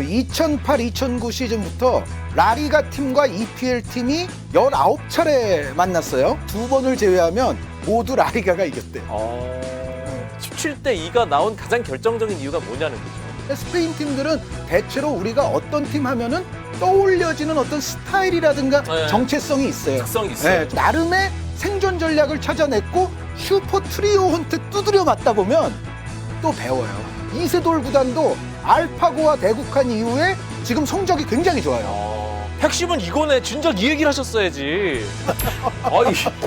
2008-2009 시즌부터 라리가 팀과 EPL 팀이 19차례 만났어요. 두 번을 제외하면 모두 라리가가 이겼대요. 17대 2가 나온 가장 결정적인 이유가 뭐냐는 거죠. 스페인 팀들은 대체로 우리가 어떤 팀 하면은 떠올려지는 어떤 스타일이라든가 네. 정체성이 있어요. 특성이 있어요. 네, 나름의 생존 전략을 찾아냈고 슈퍼 트리오한테 두드려 맞다 보면 또 배워요. 이세돌 구단도 알파고와 대국한 이후에 지금 성적이 굉장히 좋아요. 핵심은 이거네. 진작 이 얘기를 하셨어야지.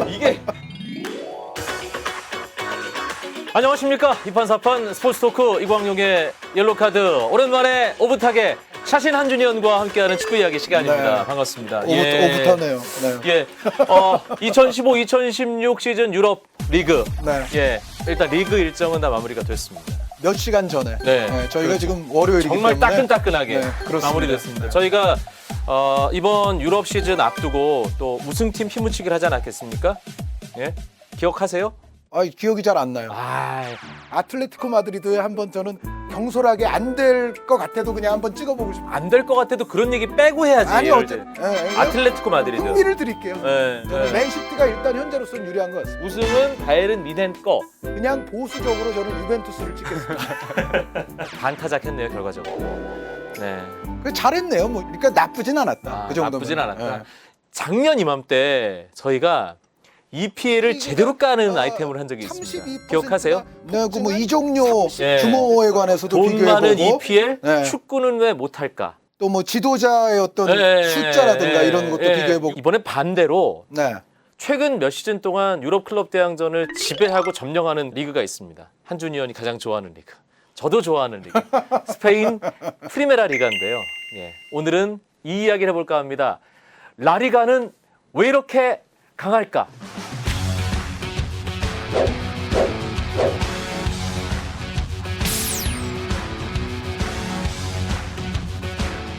이게. 안녕하십니까. 이판사판 스포츠토크 이광용의 옐로카드. 오랜만에 오붓하게 샤신 한준현과 함께하는 축구 이야기 시간입니다. 네. 반갑습니다. 오붓하네요. 네. 예. 2015-2016 시즌 유럽 리그. 네. 예. 일단 리그 일정은 다 마무리가 됐습니다. 몇 시간 전에 네. 저희가 그렇죠. 지금 월요일이기 정말 때문에 따끈따끈하게 네, 그렇습니다. 마무리됐습니다. 네. 저희가 이번 유럽 시즌 앞두고 또 우승팀 힘묻히기를 하지 않았겠습니까? 예? 기억하세요? 기억이 잘 안 나요. 아틀레티코 마드리드에 한번 저는 경솔하게 안 될 것 같아도 그냥 한번 찍어보고 싶어요. 안 될 것 같아도 그런 얘기 빼고 해야지. 아니 이제. 네, 아틀레티코 마드리드. 흥미를 드릴게요. 네, 저는 네. 맨시티가 일단 현재로서는 유리한 것 같습니다. 우승은 바이에른 미넨 거. 그냥 보수적으로 저는 유벤투스를 찍겠습니다. 반타작했네요 결과적으로. 네. 잘했네요. 뭐 그러니까 나쁘진 않았다. 그 정도면. 나쁘진 않았다. 네. 작년 이맘때 저희가 EPL을 제대로 까는 아이템을 한 적이 있습니다. 32%가 기억하세요? 네, 그 뭐 이종료 예. 규모에 관해서도 돈 많은 비교해보고 EPL 네. 축구는 왜 못할까? 또 뭐 지도자의 어떤 숫자라든가 이런 것도 비교해보고. 이번에 반대로 네. 최근 몇 시즌 동안 유럽 클럽 대항전을 지배하고 점령하는 리그가 있습니다. 한준희 의원이 가장 좋아하는 리그. 저도 좋아하는 리그. 스페인 프리메라 리가인데요. 예. 오늘은 이 이야기를 해볼까 합니다. 라리가는 왜 이렇게 강할까?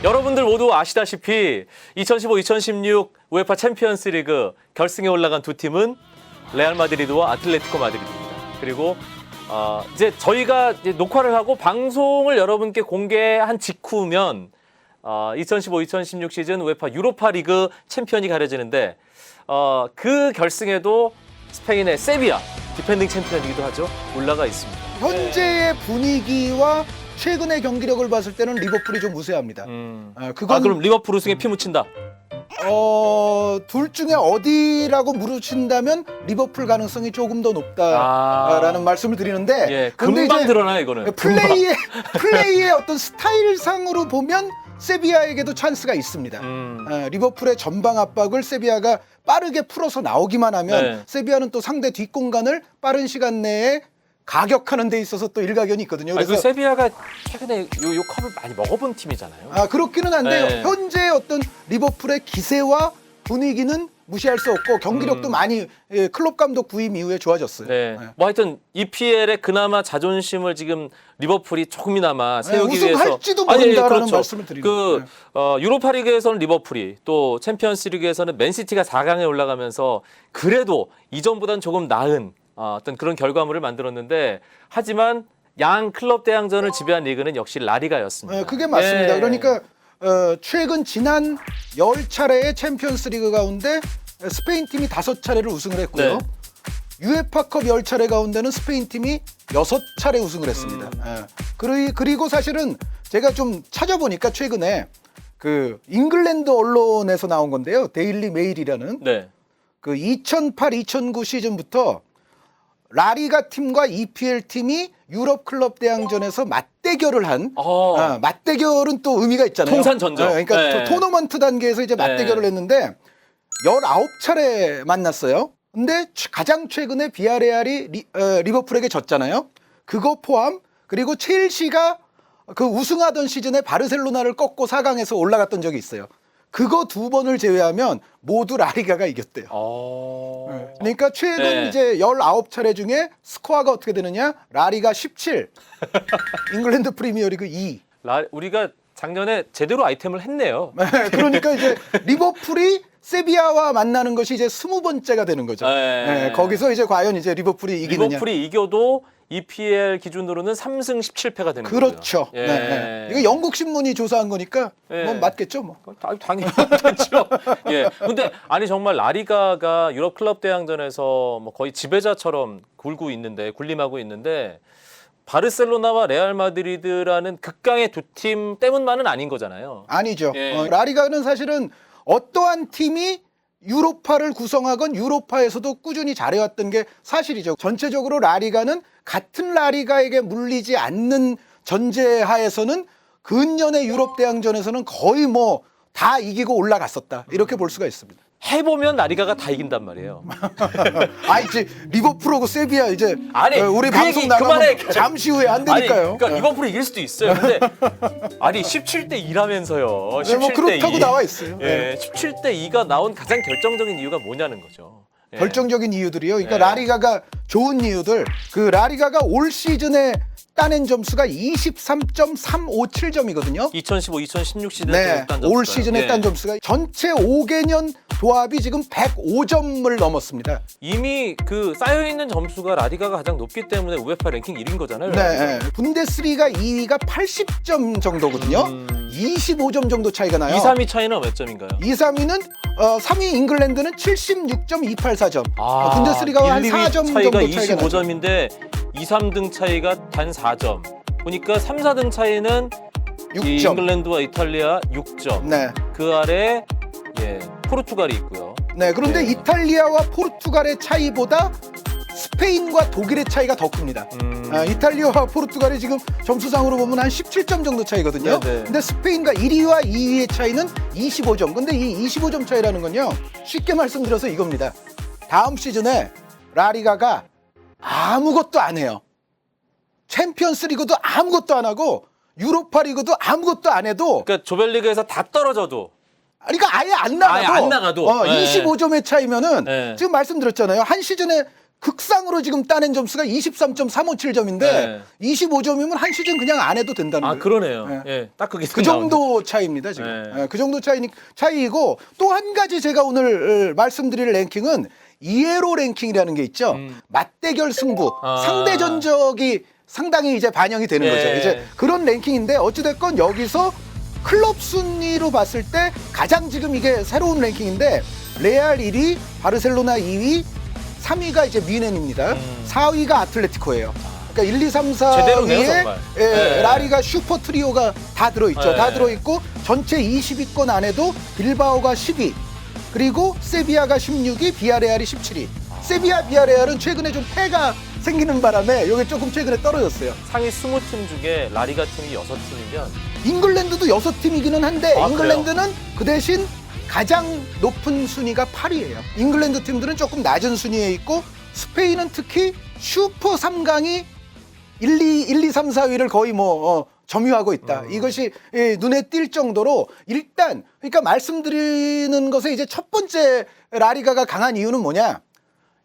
여러분들 모두 아시다시피 2015-2016 우에파 챔피언스 리그 결승에 올라간 두 팀은 레알 마드리드와 아틀레티코 마드리드입니다. 그리고 이제 저희가 이제 녹화를 하고 방송을 여러분께 공개한 직후면 2015-2016 시즌 우에파 유로파 리그 챔피언이 가려지는데 그 결승에도 스페인의 세비야, 디펜딩 챔피언이기도 하죠. 올라가 있습니다. 현재의 분위기와 최근의 경기력을 봤을 때는 리버풀이 좀 우세합니다. 그럼 리버풀 우승에 피 묻힌다? 둘 중에 어디라고 물으신다면 리버풀 가능성이 조금 더 높다라는 말씀을 드리는데 예, 근데 금방 이제 드러나요 이거는. 플레이의 어떤 스타일상으로 보면 세비야에게도 찬스가 있습니다. 리버풀의 전방 압박을 세비야가 빠르게 풀어서 나오기만 하면 네. 세비야는 또 상대 뒷공간을 빠른 시간 내에 가격하는 데 있어서 또 일가견이 있거든요. 그 그래서 세비야가 최근에 요 컵을 많이 먹어본 팀이잖아요. 그렇기는 한데 네. 현재 어떤 리버풀의 기세와 분위기는 무시할 수 없고 경기력도 많이 클롭 감독 부임 이후에 좋아졌어요. 네. 뭐 하여튼 EPL의 그나마 자존심을 지금 리버풀이 조금이나마 세우기 위해서 우승할지도 모른다라는 그렇죠. 말씀을 드립니다. 유로파 리그에서는 리버풀이 또 챔피언스 리그에서는 맨시티가 4강에 올라가면서 그래도 이전보다는 조금 나은 어떤 그런 결과물을 만들었는데 하지만 양 클럽 대항전을 지배한 리그는 역시 라리가였습니다. 그게 맞습니다. 예. 그러니까 최근 지난 10차례의 챔피언스 리그 가운데 스페인 팀이 5차례를 우승을 했고요. 네. 유에파컵 10차례 가운데는 스페인 팀이 6차례 우승을 했습니다. 그리고 사실은 제가 좀 찾아보니까 최근에 그 잉글랜드 언론에서 나온 건데요. 데일리 메일이라는 네. 그 2008-2009 시즌부터 라리가 팀과 EPL 팀이 유럽 클럽 대항전에서 맞대결을 한 맞대결은 또 의미가 있잖아요. 통산전적. 그러니까 네. 토너먼트 단계에서 이제 맞대결을 했는데 19차례 만났어요. 근데 가장 최근에 비아레알이 리버풀에게 졌잖아요. 그거 포함 그리고 첼시가 그 우승하던 시즌에 바르셀로나를 꺾고 4강에서 올라갔던 적이 있어요. 그거 두 번을 제외하면 모두 라리가가 이겼대요. 그러니까 최근 네. 이제 19차례 중에 스코어가 어떻게 되느냐? 라리가 17, 잉글랜드 프리미어리그 2. 우리가 작년에 제대로 아이템을 했네요. 그러니까 이제 리버풀이 세비야와 만나는 것이 이제 20번째가 되는 거죠. 네. 거기서 이제 과연 이제 리버풀이 이기느냐? 리버풀이 이겨도 EPL 기준으로는 3승 17패가 되는 거죠. 그렇죠. 예. 네, 네. 이거 영국 신문이 조사한 거니까 예. 뭐 맞겠죠, 뭐. 당연히 맞죠. 예. 근데 아니 정말 라리가가 유럽 클럽 대항전에서 뭐 거의 지배자처럼 군림하고 있는데 바르셀로나와 레알 마드리드라는 극강의 두 팀 때문만은 아닌 거잖아요. 아니죠. 예. 라리가는 사실은 어떠한 팀이 유로파를 구성하건 유로파에서도 꾸준히 잘해왔던 게 사실이죠. 전체적으로 라리가는 같은 라리가에게 물리지 않는 전제하에서는 근년의 유럽 대항전에서는 거의 뭐 다 이기고 올라갔었다. 이렇게 볼 수가 있습니다. 해보면 라리가가 다 이긴단 말이에요. 아 이제 리버풀하고 세비야 이제 아니, 우리 그 방송 얘기 나가면 그만해. 잠시 후에 안 되니까요. 아니, 그러니까 리버풀이 이길 수도 있어요. 근데 아니 17대 2라면서요. 네, 뭐 그렇다고 나와 있어요. 예, 17대 2가 나온 가장 결정적인 이유가 뭐냐는 거죠. 예. 결정적인 이유들이요. 그러니까 네. 라리가가 좋은 이유들. 그 라리가가 올 시즌에 따낸 점수가 23.357점이거든요. 2015-2016 시즌 네, 올 시즌에 네. 딴 점수가 전체 5개년 도합이 지금 105점을 넘었습니다. 이미 그 쌓여 있는 점수가 라리가가 가장 높기 때문에 우에파 랭킹 1인 거잖아요. 네, 분데스리가 2위가 80점 정도거든요. 25점 정도 차이가 나요. 2, 3위 차이는 몇 점인가요? 2, 3위는 3위 잉글랜드는 76.284점. 분데스리가와 한 1, 2위 4점 차이가 정도 차이가 나죠. 25점인데 2, 3등 차이가 단 4점. 보니까 3, 4등 차이는 이 6점. 잉글랜드와 이탈리아 6점. 네. 그 아래 예, 포르투갈이 있고요. 네, 그런데 네. 이탈리아와 포르투갈의 차이보다 스페인과 독일의 차이가 더 큽니다. 이탈리아와 포르투갈이 지금 점수상으로 보면 한 17점 정도 차이거든요. 네네. 근데 스페인과 1위와 2위의 차이는 25점. 근데 이 25점 차이라는 건요. 쉽게 말씀드려서 이겁니다. 다음 시즌에 라리가가 아무것도 안 해요. 챔피언스 리그도 아무것도 안 하고 유로파 리그도 아무것도 안 해도 그러니까 조별리그에서 다 떨어져도 그러니까 아예 안 나가도, 아예 안 나가도. 네. 25점의 차이면은 네. 지금 말씀드렸잖아요. 한 시즌에 극상으로 지금 따낸 점수가 23.357점인데 네. 25점이면 한 시즌 그냥 안 해도 된다는 거예요. 그러네요. 네. 예, 딱 그게 그 정도 차이입니다 지금. 네. 그 정도 차이고 또 한 가지 제가 오늘 말씀드릴 랭킹은 이에로 랭킹이라는 게 있죠. 맞대결 승부, 상대 전적이 상당히 이제 반영이 되는 예. 거죠. 이제 그런 랭킹인데 어찌됐건 여기서 클럽 순위로 봤을 때 가장 지금 이게 새로운 랭킹인데 레알 1위, 바르셀로나 2위, 3위가 이제 미넨입니다. 4위가 아틀레티코예요. 그러니까 1, 2, 3, 제대로네요, 4위에 정말. 네. 라리가 슈퍼 트리오가 다 들어있죠. 네. 다 들어있고 전체 20위권 안에도 빌바오가 10위, 그리고 세비야가 16위, 비아레알이 17위. 세비야, 비아레알은 최근에 좀 패가 생기는 바람에 이게 조금 최근에 떨어졌어요. 상위 20팀 중에 라리가 팀이 6팀이면 잉글랜드도 6팀이기는 한데 아, 잉글랜드는 그 대신 가장 높은 순위가 8위예요. 잉글랜드 팀들은 조금 낮은 순위에 있고 스페인은 특히 슈퍼 3강이 1, 2, 3, 4위를 거의 점유하고 있다. 이것이 눈에 띌 정도로 일단 그러니까 말씀드리는 것에 이제 첫 번째 라리가가 강한 이유는 뭐냐?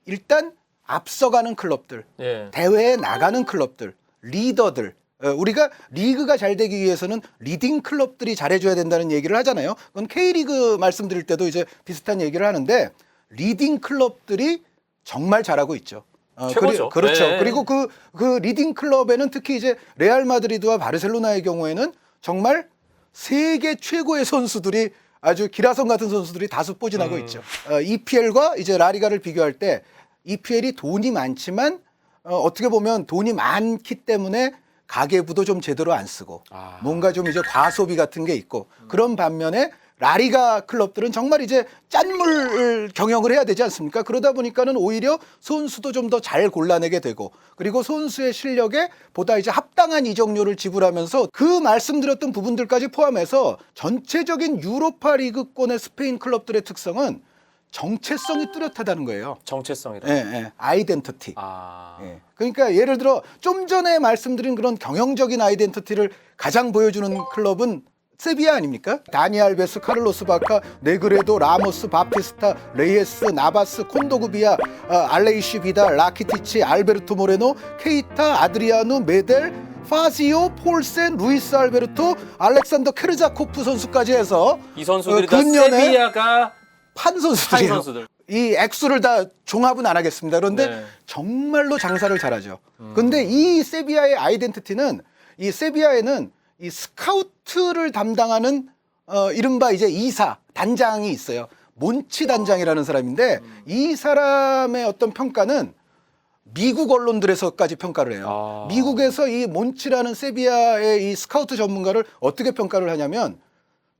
일단 앞서가는 클럽들, 예. 대회에 나가는 클럽들, 리더들. 우리가 리그가 잘 되기 위해서는 리딩 클럽들이 잘해줘야 된다는 얘기를 하잖아요. 그건 K리그 말씀드릴 때도 이제 비슷한 얘기를 하는데 리딩 클럽들이 정말 잘하고 있죠. 최고죠. 그렇죠. 네. 그리고 그 리딩 클럽에는 특히 이제 레알 마드리드와 바르셀로나의 경우에는 정말 세계 최고의 선수들이 아주 기라성 같은 선수들이 다수 포진하고 있죠. EPL과 이제 라리가를 비교할 때 EPL이 돈이 많지만 어떻게 보면 돈이 많기 때문에 가계부도 좀 제대로 안 쓰고 뭔가 좀 이제 과소비 같은 게 있고 그런 반면에 라리가 클럽들은 정말 이제 짠물 경영을 해야 되지 않습니까? 그러다 보니까는 오히려 선수도 좀 더 잘 골라내게 되고 그리고 선수의 실력에 보다 이제 합당한 이적료를 지불하면서 그 말씀드렸던 부분들까지 포함해서 전체적인 유로파 리그권의 스페인 클럽들의 특성은 정체성이 뚜렷하다는 거예요. 정체성이다. 예. 아이덴티티. 예. 그러니까 예를 들어 좀 전에 말씀드린 그런 경영적인 아이덴티티를 가장 보여주는 클럽은 세비야 아닙니까? 다니 알베스, 카를로스 바카, 네그레도, 라모스, 바피스타, 레이에스, 나바스, 콘도그비아, 알레이시 비달, 라키티치, 알베르토 모레노, 케이타, 아드리아누, 메델, 파시오, 폴센, 루이스 알베르토, 알렉산더 케르자코프 선수까지 해서 이 선수들이 다 근년에 세비야가 판 선수들이에요. 판 선수들. 이 액수를 다 종합은 안 하겠습니다. 그런데 네. 정말로 장사를 잘하죠. 근데 이 세비야의 아이덴티티는 이 세비야에는 이 스카우트를 담당하는 이른바 이제 이사 단장이 있어요. 몬치 단장이라는 사람인데 이 사람의 어떤 평가는 미국 언론들에서까지 평가를 해요. 아. 미국에서 이 몬치라는 세비야의 이 스카우트 전문가를 어떻게 평가를 하냐면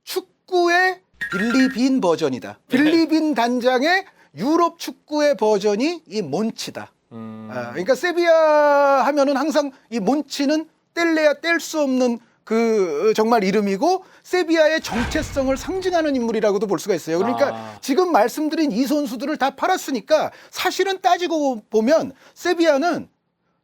축구의 빌리빈 버전이다. 빌리빈 단장의 유럽 축구의 버전이 이 몬치다. 그러니까 세비야 하면은 항상 이 몬치는 뗄래야 뗄 수 없는 그 정말 이름이고 세비야의 정체성을 상징하는 인물이라고도 볼 수가 있어요. 그러니까 지금 말씀드린 이 선수들을 다 팔았으니까 사실은 따지고 보면 세비야는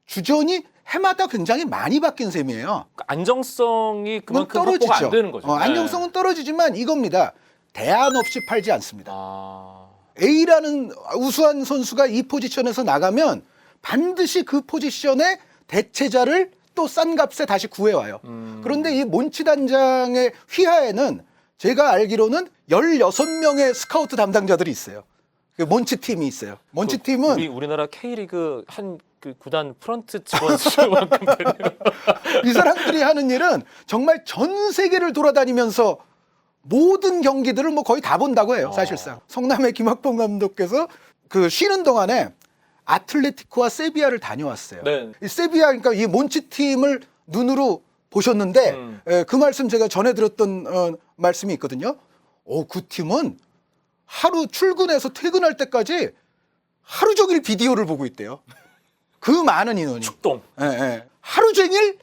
주전이 해마다 굉장히 많이 바뀐 셈이에요. 안정성이 그건 그만큼 확보가 안 되는 거죠. 안정성은 떨어지지만 이겁니다. 대안 없이 팔지 않습니다. 아. A라는 우수한 선수가 이 포지션에서 나가면 반드시 그 포지션의 대체자를 또 싼 값에 다시 구해와요. 그런데 이 몬치 단장의 휘하에는 제가 알기로는 16명의 스카우트 담당자들이 있어요. 그 몬치 팀이 있어요. 몬치 팀은 우리나라 K리그 한 그 구단 프런트 직원 수만큼 되네요. 이 사람들이 하는 일은 정말 전 세계를 돌아다니면서 모든 경기들을 뭐 거의 다 본다고 해요. 사실상. 성남의 김학범 감독께서 그 쉬는 동안에 아틀레티코와 세비야를 다녀왔어요. 네. 이 세비야 그러니까 이 몬치 팀을 눈으로 보셨는데 그 말씀 제가 전해 들었던 말씀이 있거든요. 그 팀은 하루 출근해서 퇴근할 때까지 하루 종일 비디오를 보고 있대요. 그 많은 인원이. 축동. 하루 종일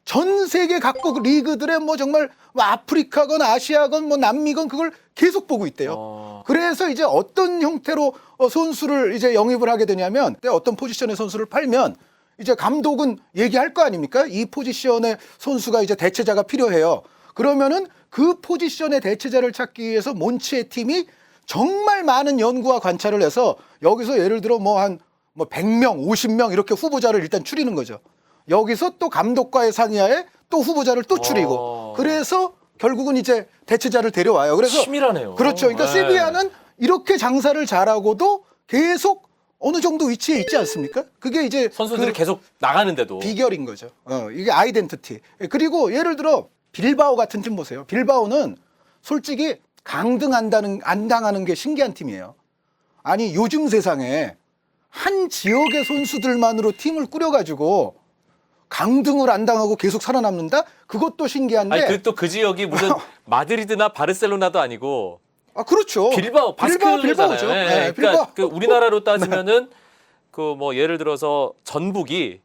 전 세계 각국 리그들의 뭐 정말 뭐 아프리카건 아시아건 뭐 남미건 그걸 계속 보고 있대요. 그래서 이제 어떤 형태로 선수를 이제 영입을 하게 되냐면 어떤 포지션의 선수를 팔면 이제 감독은 얘기할 거 아닙니까? 이 포지션의 선수가 이제 대체자가 필요해요. 그러면은 그 포지션의 대체자를 찾기 위해서 몬치의 팀이 정말 많은 연구와 관찰을 해서 여기서 예를 들어 뭐 한 100명, 50명 이렇게 후보자를 일단 추리는 거죠. 여기서 또 감독과의 상의하에 또 후보자를 또 추리고 그래서 결국은 이제 대체자를 데려와요. 그래서 치밀하네요. 그렇죠. 그러니까 세비야는 이렇게 장사를 잘하고도 계속 어느 정도 위치에 있지 않습니까? 그게 이제 선수들이 계속 나가는데도 비결인 거죠. 이게 아이덴티티. 그리고 예를 들어 빌바오 같은 팀 보세요. 빌바오는 솔직히 강등 안 당하는 게 신기한 팀이에요. 아니 요즘 세상에 한 지역의 선수들만으로 팀을 꾸려가지고 강등을 안 당하고 계속 살아남는다? 그것도 신기한데. 아니 또 그 지역이 무슨 마드리드나 바르셀로나도 아니고 그렇죠. 빌바오, 바스크잖아요. 빌바오죠. 그러니까 빌바오. 그 우리나라로 따지면은 그 뭐 예를 들어서 전북이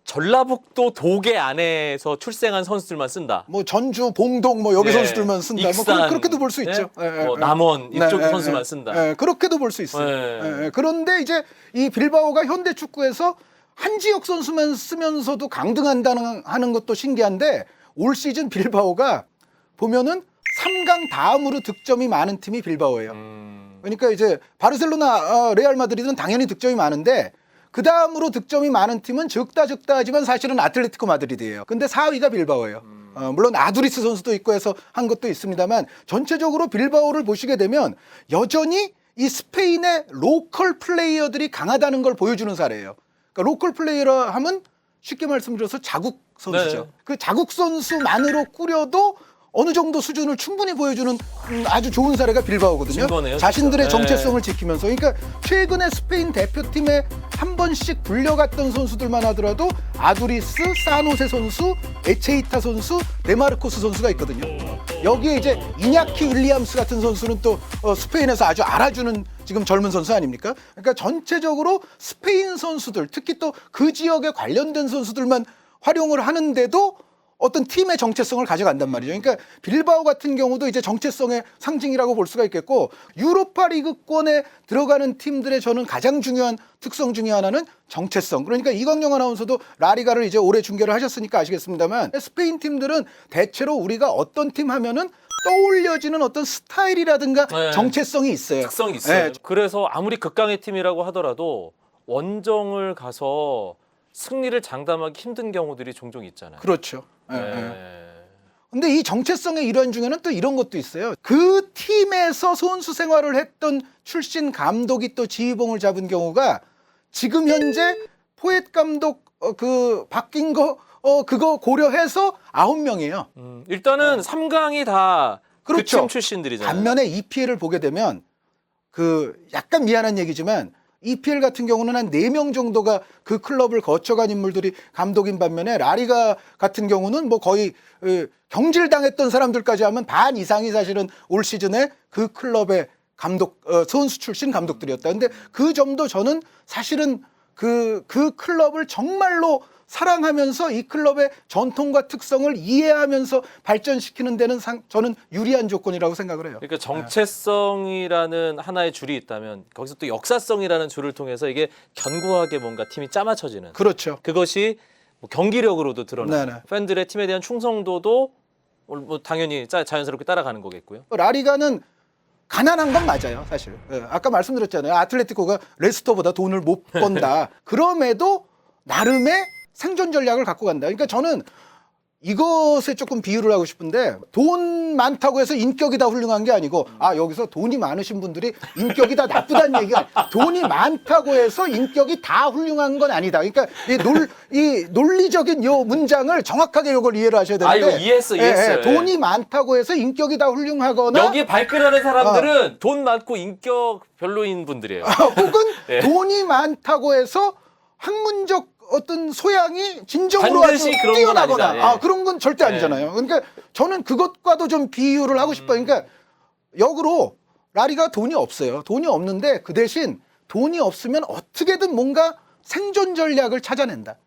전라북도 도계 안에서 출생한 선수들만 쓴다. 뭐 전주, 봉동 뭐 여기 네. 선수들만 쓴다. 익산, 뭐 그렇게도 볼 수 네? 있죠. 뭐 남원 이쪽 선수만 쓴다. 그렇게도 볼 수 있어요. 그런데 이제 이 빌바오가 현대 축구에서 한 지역 선수만 쓰면서도 강등한다는 하는 것도 신기한데 올 시즌 빌바오가 보면은 3강 다음으로 득점이 많은 팀이 빌바오예요. 그러니까 이제 바르셀로나, 레알 마드리드는 당연히 득점이 많은데 그 다음으로 득점이 많은 팀은 적다 하지만 사실은 아틀레티코 마드리드예요. 근데 4위가 빌바오예요. 물론 아두리스 선수도 있고 해서 한 것도 있습니다만 전체적으로 빌바오를 보시게 되면 여전히 이 스페인의 로컬 플레이어들이 강하다는 걸 보여주는 사례예요. 그러니까 로컬 플레이어라 하면 쉽게 말씀드려서 자국 선수죠. 네. 그 자국 선수만으로 꾸려도 어느 정도 수준을 충분히 보여주는 아주 좋은 사례가 빌바오거든요. 증거네요, 자신들의 진짜. 정체성을 지키면서. 그러니까 최근에 스페인 대표팀에 한 번씩 불려갔던 선수들만 하더라도 아두리스, 사노세 선수, 에체이타 선수, 데마르코스 선수가 있거든요. 여기에 이제 이냐키 윌리엄스 같은 선수는 또 스페인에서 아주 알아주는 지금 젊은 선수 아닙니까? 그러니까 전체적으로 스페인 선수들, 특히 또 그 지역에 관련된 선수들만 활용을 하는데도 어떤 팀의 정체성을 가져간단 말이죠. 그러니까 빌바오 같은 경우도 이제 정체성의 상징이라고 볼 수가 있겠고 유로파 리그권에 들어가는 팀들의 저는 가장 중요한 특성 중에 하나는 정체성. 그러니까 이광용 아나운서도 라리가를 이제 올해 중계를 하셨으니까 아시겠습니다만 스페인 팀들은 대체로 우리가 어떤 팀 하면은 떠올려지는 어떤 스타일이라든가 네. 정체성이 있어요. 특성이 있어요. 네. 그래서 아무리 극강의 팀이라고 하더라도 원정을 가서 승리를 장담하기 힘든 경우들이 종종 있잖아요. 그렇죠. 예, 예. 네. 근데 이 정체성의 일환 중에는 또 이런 것도 있어요. 그 팀에서 선수 생활을 했던 출신 감독이 또 지휘봉을 잡은 경우가 지금 현재 포엣 감독 그 바뀐 거 그거 고려해서 9명이에요. 일단은 3강이 다 그 그렇죠. 팀 출신들이잖아요. 반면에 EPL을 보게 되면 그 약간 미안한 얘기지만 EPL 같은 경우는 한 4명 정도가 그 클럽을 거쳐간 인물들이 감독인 반면에 라리가 같은 경우는 뭐 거의 경질당했던 사람들까지 하면 반 이상이 사실은 올 시즌에 그 클럽의 감독 선수 출신 감독들이었다. 근데 그 점도 저는 사실은 그 클럽을 정말로 사랑하면서 이 클럽의 전통과 특성을 이해하면서 발전시키는 데는 저는 유리한 조건이라고 생각을 해요. 그러니까 정체성이라는 하나의 줄이 있다면 거기서 또 역사성이라는 줄을 통해서 이게 견고하게 뭔가 팀이 짜맞춰지는 그렇죠. 그것이 뭐 경기력으로도 드러나요. 네네. 팬들의 팀에 대한 충성도도 뭐 당연히 자연스럽게 따라가는 거겠고요. 라리가는 가난한 건 맞아요, 사실. 아까 말씀드렸잖아요. 아틀레티코가 레스터보다 돈을 못 번다. 그럼에도 나름의 생존 전략을 갖고 간다. 그러니까 저는 이것에 조금 비유를 하고 싶은데 돈 많다고 해서 인격이 다 훌륭한 게 아니고 여기서 돈이 많으신 분들이 인격이 다 나쁘다는 얘기가 돈이 많다고 해서 인격이 다 훌륭한 건 아니다. 그러니까 이 논리적인 요 문장을 정확하게 이걸 이해를 하셔야 되는데 이거 이해했어요. 돈이 많다고 해서 인격이 다 훌륭하거나 여기에 발끈하는 사람들은 돈 많고 인격 별로인 분들이에요. 혹은 네. 돈이 많다고 해서 학문적 어떤 소양이 진정으로 아주 반드시 그런 건 뛰어나거나 아니다. 예. 그런 건 절대 아니잖아요. 그러니까 저는 그것과도 좀 비유를 하고 싶어요. 그러니까 역으로 라리가 돈이 없어요. 돈이 없는데 그 대신 돈이 없으면 어떻게든 뭔가 생존 전략을 찾아낸다.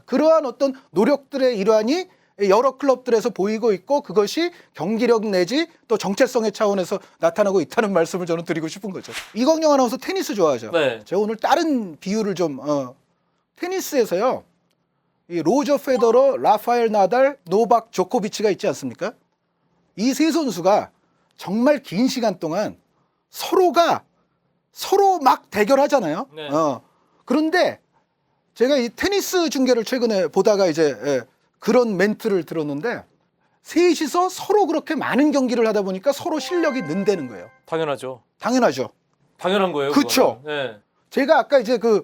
그러한 어떤 노력들의 일환이 여러 클럽들에서 보이고 있고 그것이 경기력 내지 또 정체성의 차원에서 나타나고 있다는 말씀을 저는 드리고 싶은 거죠. 이광용 아나운서 테니스 좋아하죠? 네. 제가 오늘 다른 비유를 좀 테니스에서요. 이 로저 페더러, 라파엘 나달, 노박 조코비치가 있지 않습니까? 이 세 선수가 정말 긴 시간 동안 서로 막 대결하잖아요. 네. 그런데 제가 이 테니스 중계를 최근에 보다가 이제 그런 멘트를 들었는데 셋이서 서로 그렇게 많은 경기를 하다 보니까 서로 실력이 는다는 거예요. 당연하죠. 당연하죠. 당연한 거예요. 그쵸. 네. 제가 아까 이제 그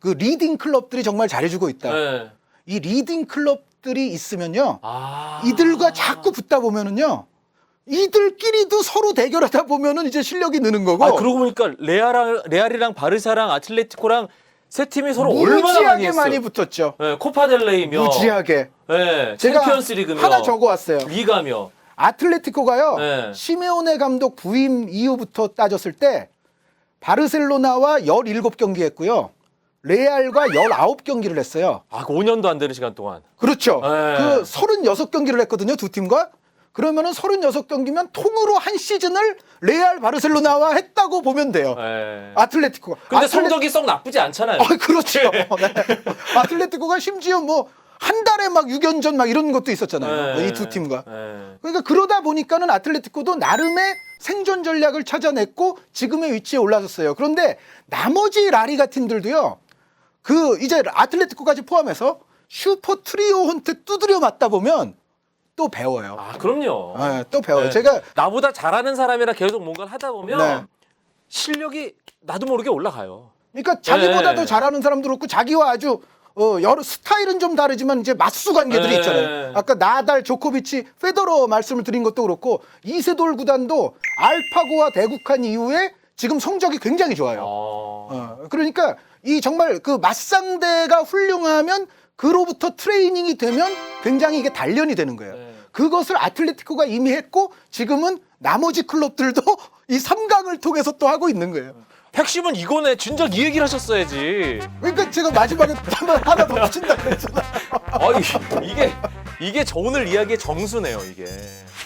리딩 클럽들이 정말 잘해주고 있다. 네. 이 리딩 클럽들이 있으면요. 아. 이들과 자꾸 붙다 보면은요. 이들끼리도 서로 대결하다 보면은 이제 실력이 느는 거고. 그러고 보니까 레알이랑 바르샤랑 아틀레티코랑 세 팀이 서로 얼마나 많이 무지하게 했어요. 많이 붙었죠. 네, 코파델레이며 무지하게. 네, 제가 챔피언스리그며 하나 적어왔어요. 리가며 아틀레티코가요. 네. 시메오네 감독 부임 이후부터 따졌을 때 바르셀로나와 17경기 했고요. 레알과 19경기를 했어요. 그 5년도 안 되는 시간 동안. 그렇죠. 네. 그 36경기를 했거든요. 두 팀과. 그러면은 36경기면 통으로 한 시즌을 레알 바르셀로나와 했다고 보면 돼요. 네. 아틀레티코가. 근데 성적이 썩 나쁘지 않잖아요. 그렇죠. 네. 아틀레티코가 심지어 뭐 한 달에 막 6연전 막 이런 것도 있었잖아요. 네. 이 두 팀과. 네. 그러니까 그러다 보니까는 아틀레티코도 나름의 생존 전략을 찾아냈고 지금의 위치에 올라섰어요. 그런데 나머지 라리가 팀들도요. 이제 아틀레티코까지 포함해서 슈퍼 트리오한테 두드려 맞다 보면 또 배워요. 그럼요. 네, 또 배워요. 네. 제가 나보다 잘하는 사람이랑 계속 뭔가를 하다 보면 네. 실력이 나도 모르게 올라가요. 그러니까 자기보다 네. 더 잘하는 사람도 그렇고 자기와 아주 여러 스타일은 좀 다르지만 이제 맞수 관계들이 네. 있잖아요. 아까 나달, 조코비치, 페더러 말씀을 드린 것도 그렇고 이세돌 구단도 알파고와 대국한 이후에 지금 성적이 굉장히 좋아요. 그러니까 이 정말 그 맞상대가 훌륭하면 그로부터 트레이닝이 되면 굉장히 이게 단련이 되는 거예요. 네. 그것을 아틀레티코가 이미 했고 지금은 나머지 클럽들도 이 3강을 통해서 또 하고 있는 거예요. 핵심은 이거네. 진작 이 얘기를 하셨어야지. 그러니까 제가 마지막에 하나 더 붙인다 그랬잖아요. 이게 저 오늘 이야기의 정수네요, 이게.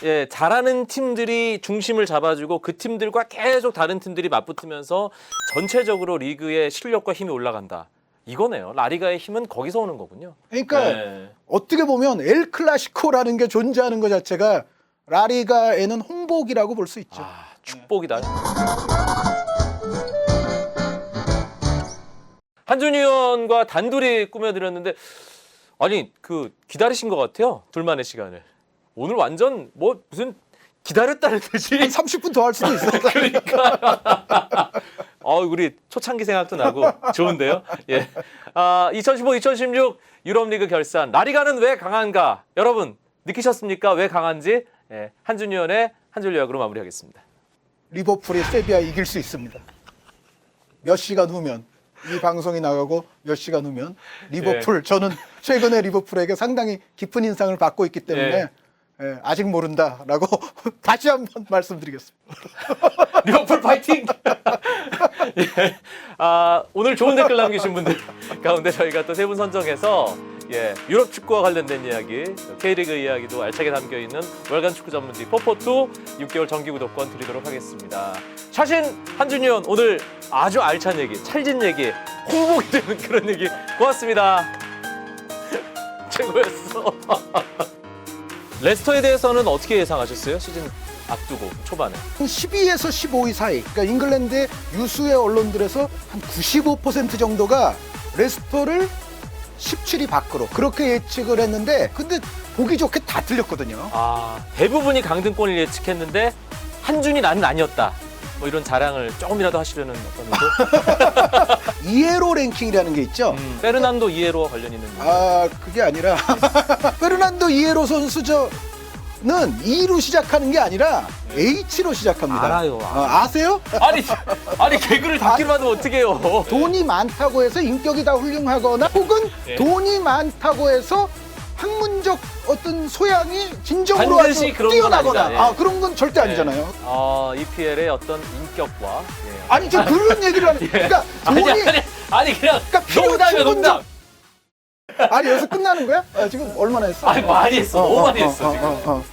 예, 잘하는 팀들이 중심을 잡아주고 그 팀들과 계속 다른 팀들이 맞붙으면서 전체적으로 리그의 실력과 힘이 올라간다. 이거네요. 라리가의 힘은 거기서 오는 거군요. 그러니까 네. 어떻게 보면 엘 클라시코라는 게 존재하는 것 자체가 라리가에는 홍복이라고 볼 수 있죠. 축복이다. 한준희 의원과 단둘이 꾸며드렸는데 아니 기다리신 것 같아요. 둘만의 시간을. 오늘 완전 뭐 무슨 기다렸다는 듯이 한 30분 더 할 수도 있어요. 그러니까 우리 초창기 생각도 나고 좋은데요. 예. 2015-2016 유럽리그 결산 라리가는 왜 강한가? 여러분 느끼셨습니까? 왜 강한지? 예. 한준희 의원의 한 줄 요약으로 마무리하겠습니다. 리버풀이 세비야 이길 수 있습니다. 몇 시간 후면 이 방송이 나가고 몇 시간 후면 리버풀 저는 최근에 리버풀에게 상당히 깊은 인상을 받고 있기 때문에 아직 모른다라고 다시 한번 말씀드리겠습니다. 리버풀 파이팅! 예. 오늘 좋은 댓글 남기신 분들 가운데 저희가 또 세 분 선정해서 유럽 축구와 관련된 이야기, K리그 이야기도 알차게 담겨있는 월간 축구 전문지 포포투 6개월 정기 구독권 드리도록 하겠습니다. 샤신 한준희 의원 오늘 아주 알찬 얘기, 찰진 얘기, 홍보가 되는 그런 얘기 고맙습니다. 최고였어. 레스터에 대해서는 어떻게 예상하셨어요? 시즌 앞두고 초반에. 12에서 15위 사이, 그러니까 잉글랜드의 유수의 언론들에서 한 95% 정도가 레스터를 17위 밖으로 그렇게 예측을 했는데 근데 보기 좋게 다 틀렸거든요. 대부분이 강등권을 예측했는데 한준이 나는 아니었다. 뭐 이런 자랑을 조금이라도 하시려는 어떤 의도? 이에로 랭킹이라는 게 있죠. 페르난도 이에로와 관련 있는 그게 아니라 페르난도 이에로 선수는 2로 시작하는 게 아니라 H로 시작합니다. 알아요. 아세요? 아니 개그를 닫기로 하면 어떡해요. 돈이 많다고 해서 인격이 다 훌륭하거나 혹은 돈이 많다고 해서 학문적 어떤 소양이 진정으로 아주 반드시 그런 건 뛰어나거나 아니다. 그런 건 절대 아니잖아요. EPL의 어떤 인격과 아니 저 그런 얘기를 하는 그러니까 돈이 아니 그냥 그러니까 필요 농담이야 충분적- 농담. 아니 여기서 끝나는 거야? 지금 얼마나 했어? 많이 했어. 너무 많이 했어 지금. 어.